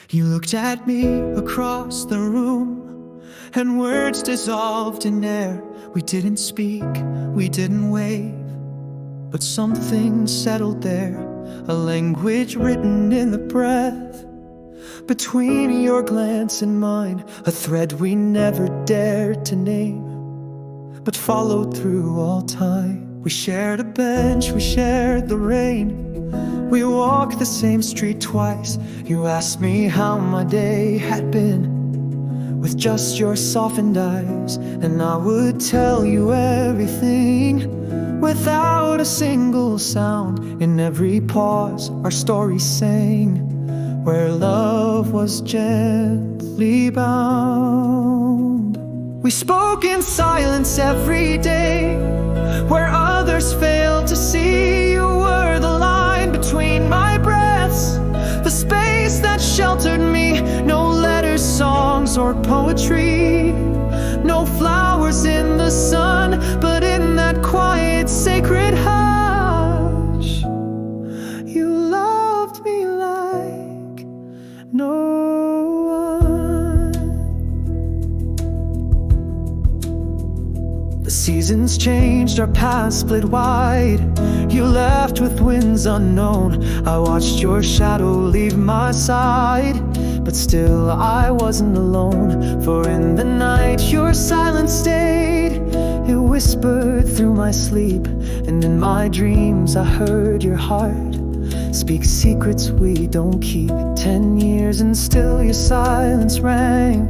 You looked at me across the room, and words dissolved in air. We didn't speak, we didn't wave, but something settled there, a language written in the breath. Between your glance and mine, a thread we never dared to name, but followed through all time. We shared a bench, we shared the rain, we walked the same street twice. You asked me how my day had been, with just your softened eyes, and I would tell you everything, without a single sound. In every pause our story sang, where love was gently bound. We spoke in silence every day, where others failed to see. You were the line between my breaths, the space that sheltered me. No letters, songs, or poetry, no flowers in the sun, but in that quiet, sacred hush, you loved me like no one. The seasons changed, our paths split wide. You left with winds unknown. I watched your shadow leave my side, but still I wasn't alone. For in the night your silence stayed. It whispered through my sleep, and in my dreams I heard your heart speak secrets we don't keep. 10 years and still your silence rang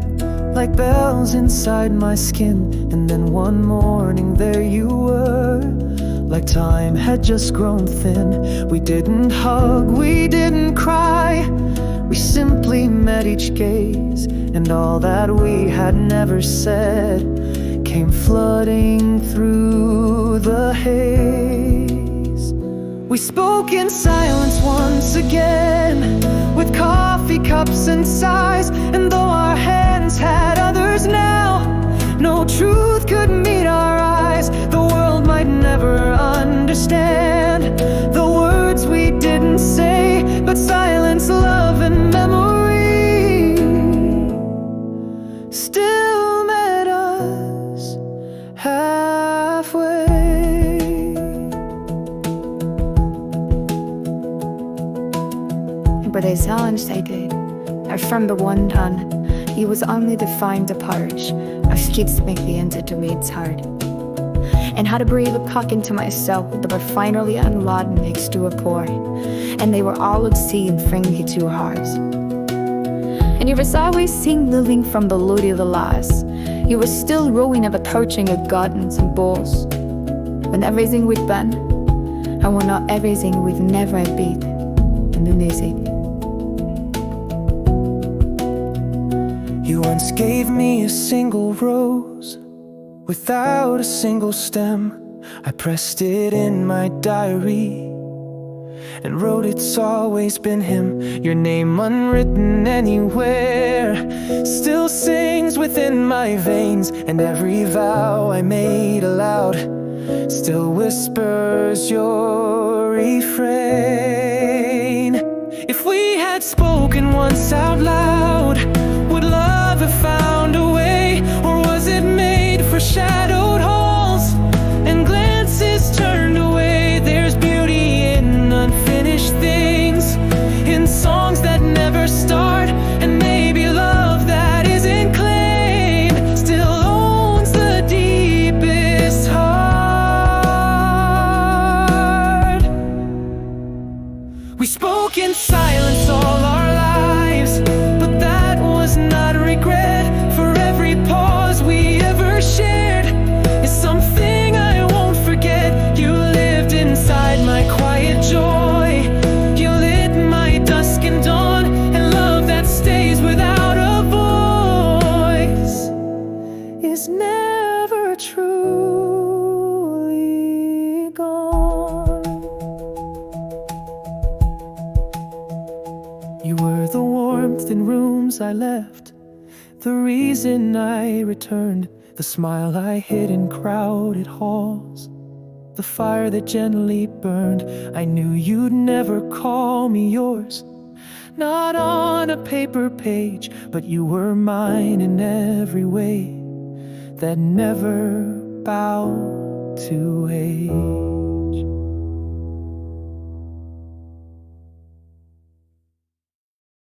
like bells inside my skin. And then one morning there you were, like time had just grown thin. We didn't hug, we didn't cry, we simply met each gaze, and all that we had never said came flooding through the haze. We spoke in silence once again, with coffee cups and sighs, and though our hands had others now, no truth could meet our eyes. The world might never understand the words we didn't say, but silence, love, and memory still met us halfway. But the silence they did, from the one ton, it was only the fine departure of skids make the enter to me its heart. And how to breathe a cock into myself that were finally unloaded next to a pour, and they were all at sea and friendly to hearts. And you was always seen living from the loot of the last. You were still rowing of approaching your gardens and balls, when everything we'd been, and when not everything we'd never beat, and then they say, you once gave me a single rose without a single stem. I pressed it in my diary and wrote it's always been him. Your name unwritten anywhere still sings within my veins, and every vow I made aloud still whispers your refrain. If we had spoken once out loud, would love have found a way, or was it made for shadowed halls and glances turned away? There's beauty in unfinished things, in songs that never start, and maybe love that isn't claimed still owns the deepest heart. We spoke in silence all our lives, but that was not regret. For every pause we ever shared is something I won't forget. You lived inside my quiet joy, you lit my dusk and dawn, and love that stays without a voice is never truly gone. You were the warmth in rooms I left, the reason I returned, the smile I hid in crowded halls, the fire that gently burned. I knew you'd never call me yours, Not on a paper page, but you were mine in every way that never bowed to age.